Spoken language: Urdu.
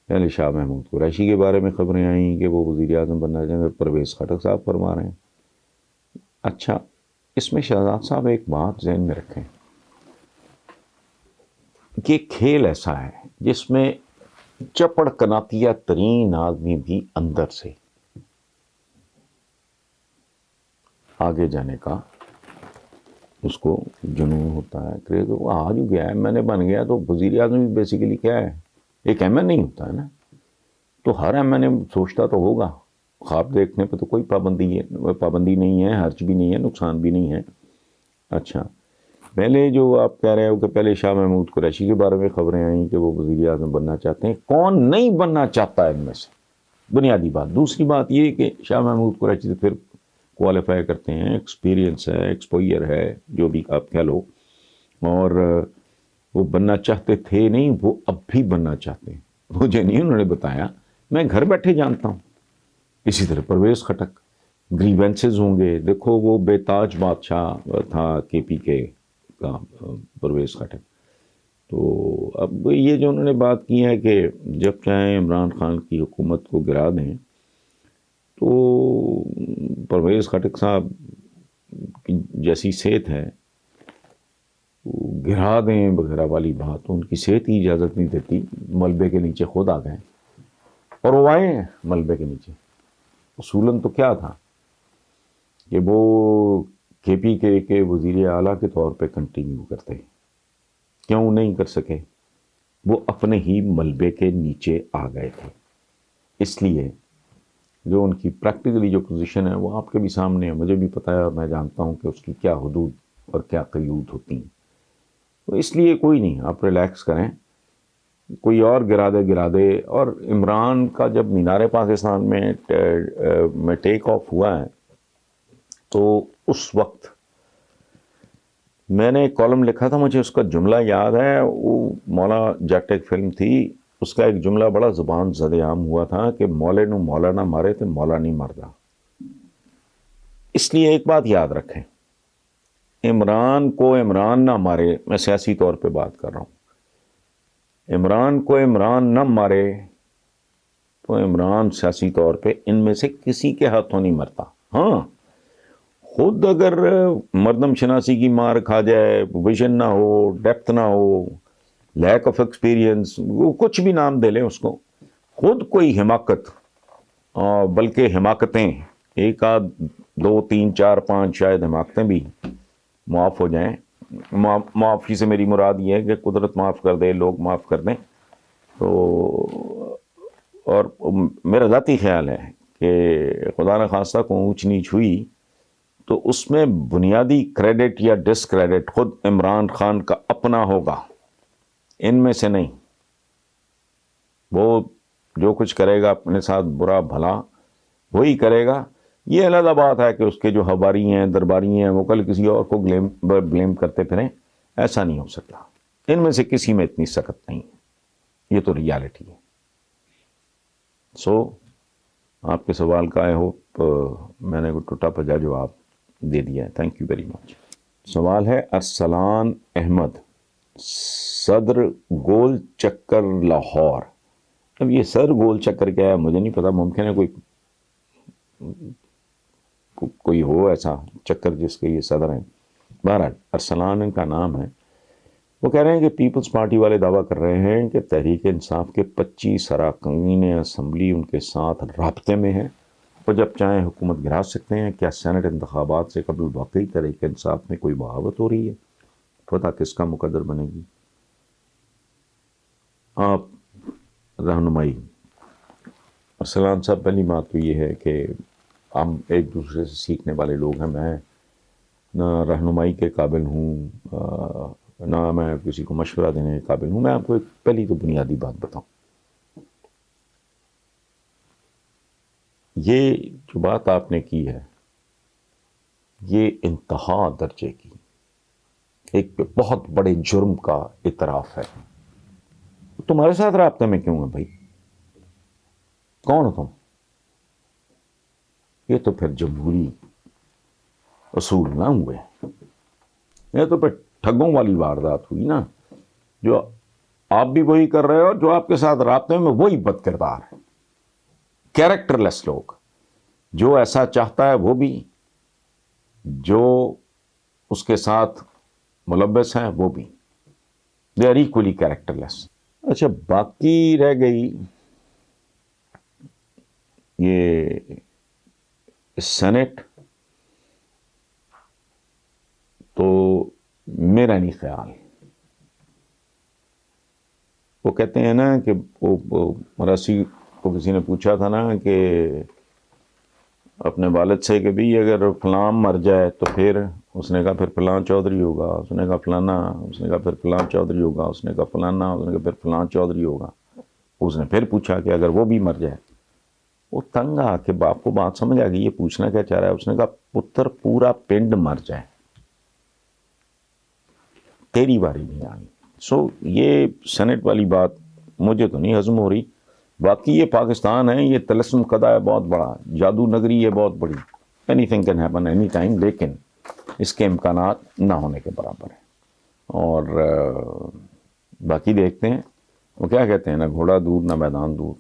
پہلے شاہ محمود قریشی کے بارے میں خبریں آئیں کہ وہ وزیر اعظم بننا چاہیں گے، پرویز خٹک صاحب فرما رہے ہیں۔ اچھا، اس میں شہزاد صاحب ایک بات ذہن میں رکھیں کہ کھیل ایسا ہے جس میں چپڑ کناتیہ ترین آدمی بھی اندر سے آگے جانے کا اس کو جنون ہوتا ہے، کریز۔ وہ آ جو گیا ہے، میں نے بن گیا تو وزیر اعظم بھی بیسیکلی کیا ہے، ایک ایم این نہیں ہوتا ہے نا، تو ہر ایم این اے سوچتا تو ہوگا، خواب دیکھنے پہ تو کوئی پابندی نہیں ہے، حرج بھی نہیں ہے، نقصان بھی نہیں ہے۔ اچھا، پہلے جو آپ کہہ رہے ہو کہ پہلے شاہ محمود قریشی کے بارے میں خبریں آئیں کہ وہ وزیر اعظم بننا چاہتے ہیں، کون نہیں بننا چاہتا ہے ان میں سے؟ بنیادی بات۔ دوسری بات یہ کہ شاہ محمود قریشی سے پھر کوالیفائی کرتے ہیں، ایکسپیرینس ہے، ایکسپوئر ہے، جو بھی آپ کہہ لو، اور وہ بننا چاہتے تھے نہیں، وہ اب بھی بننا چاہتے ہیں۔ مجھے نہیں انہوں نے بتایا، میں گھر بیٹھے جانتا ہوں۔ اسی طرح پرویز خٹک، گریوینسز ہوں گے، دیکھو وہ بے تاج بادشاہ تھا کے پی کے کا پرویز خٹک۔ تو اب یہ جو انہوں نے بات کی ہے کہ جب چاہیں عمران خان کی حکومت کو گرا دیں، تو پرویز خٹک صاحب کی جیسی صحت ہے گرا دیں وغیرہ والی بات، تو ان کی صحت ہی اجازت نہیں دیتی۔ ملبے کے نیچے خود آ گئے اور وہ آئے ہیں ملبے کے نیچے۔ اصولاً تو کیا تھا کہ وہ کے پی کے وزیر اعلیٰ کے طور پہ کنٹینیو کرتے، کیوں نہیں کر سکے؟ وہ اپنے ہی ملبے کے نیچے آ گئے تھے۔ اس لیے جو ان کی پریکٹیکلی جو پوزیشن ہے وہ آپ کے بھی سامنے ہے، مجھے بھی پتہ ہے، اور میں جانتا ہوں کہ اس کی کیا حدود اور کیا قیود ہوتی ہیں۔ تو اس لیے کوئی نہیں، آپ ریلیکس کریں، کوئی اور گرا دے۔ اور عمران کا جب مینار پاکستان میں ٹیک آف ہوا ہے، تو اس وقت میں نے ایک کالم لکھا تھا، مجھے اس کا جملہ یاد ہے، وہ مولا جٹ ایک فلم تھی، اس کا ایک جملہ بڑا زبان زد عام ہوا تھا کہ مولے نو مولا نہ مارے تو مولا نہیں مردا۔ اس لیے ایک بات یاد رکھیں، عمران کو عمران نہ مارے، میں سیاسی طور پہ بات کر رہا ہوں، عمران کو عمران نہ مارے تو عمران سیاسی طور پہ ان میں سے کسی کے ہاتھوں نہیں مرتا۔ ہاں، خود اگر مردم شناسی کی مار کھا جائے، ویژن نہ ہو، ڈیپتھ نہ ہو، لیک آف ایکسپیرینس، وہ کچھ بھی نام دے لیں اس کو، خود کوئی حماقت، بلکہ حماقتیں، ایک آدھ دو تین چار پانچ شاید حماقتیں بھی معاف ہو جائیں، معافی سے میری مراد یہ ہے کہ قدرت معاف کر دے، لوگ معاف کر دیں، تو اور میرا ذاتی خیال ہے کہ خدا نخواستہ کو اونچ نیچ ہوئی تو اس میں بنیادی کریڈٹ یا ڈسکریڈٹ خود عمران خان کا اپنا ہوگا، ان میں سے نہیں۔ وہ جو کچھ کرے گا اپنے ساتھ برا بھلا وہی کرے گا۔ یہ علیحدہ بات ہے کہ اس کے جو حواری ہیں، درباری ہیں، وہ کل کسی اور کو بلیم کرتے پھریں، ایسا نہیں ہو سکتا۔ ان میں سے کسی میں اتنی سخت نہیں ہے، یہ تو ریالٹی ہے۔ آپ کے سوال کا آئی ہوپ میں نے ٹوٹا پجا جواب دے دیا ہے۔ Thank you very much. سوال ہے ارسلان احمد، صدر گول چکر لاہور۔ اب یہ صدر گول چکر کیا ہے مجھے نہیں پتا، ممکن ہے کوئی ہو ایسا چکر جس کے یہ صدر ہیں۔ بہرحال ارسلان ان کا نام ہے۔ وہ کہہ رہے ہیں کہ پیپلز پارٹی والے دعویٰ کر رہے ہیں کہ تحریک انصاف کے 25 اراکین اسمبلی ان کے ساتھ رابطے میں ہیں، وہ جب چاہیں حکومت گرا سکتے ہیں۔ کیا سینٹ انتخابات سے قبل واقعی تحریک انصاف میں کوئی بغاوت ہو رہی ہے؟ پتہ کس کا مقدر بنے گی؟ آپ رہنمائی۔ ارسلان صاحب، پہلی بات تو یہ ہے کہ ہم ایک دوسرے سے سیکھنے والے لوگ ہیں۔ میں نہ رہنمائی کے قابل ہوں، نہ میں کسی کو مشورہ دینے کے قابل ہوں۔ میں آپ کو ایک پہلی تو بنیادی بات بتاؤں، یہ جو بات آپ نے کی ہے یہ انتہا درجے کی ایک بہت بڑے جرم کا اعتراف ہے۔ تمہارے ساتھ رابطے میں کیوں ہے بھائی؟ کون ہو تم؟ یہ تو پھر جمہوری اصول نہ ہوئے، یہ تو پھر ٹھگوں والی واردات ہوئی نا، جو آپ بھی وہی کر رہے ہو، اور جو آپ کے ساتھ رابطے میں وہی بد کردار ہے، کیریکٹر لیس لوگ. جو ایسا چاہتا ہے وہ بھی، جو اس کے ساتھ ملبس ہیں وہ بھی، دے آر ایکولی کیریکٹر لیس. اچھا، باقی رہ گئی یہ سینٹ. تو میرا نہیں خیال، وہ کہتے ہیں نا کہ وہ مراسی کو کسی نے پوچھا تھا نا کہ اپنے والد سے کہ بھی اگر فلاں مر جائے تو پھر، اس نے کہا پھر فلاں چودھری ہوگا، اس نے کہا فلانا، اس نے کہا پھر فلاں چودھری ہوگا، اس نے کہا فلانا، اس نے کہا پھر فلاں چودھری ہوگا. اس نے پھر پوچھا کہ اگر وہ بھی مر جائے. وہ تنگ آ کے باپ کو بات سمجھ آ گئی یہ پوچھنا کیا چاہ رہا ہے. اس نے کہا پتر پورا پنڈ مر جائے تیری باری نہیں آئی. سو یہ سینٹ والی بات مجھے تو نہیں ہضم ہو رہی. باقی یہ پاکستان ہے، یہ طلسم قدا ہے بہت بڑا، جادو نگری ہے بہت بڑی، any thing can happen any time, لیکن اس کے امکانات نہ ہونے کے برابر ہیں. اور باقی دیکھتے ہیں، وہ کیا کہتے ہیں نا، گھوڑا دور نہ میدان دور.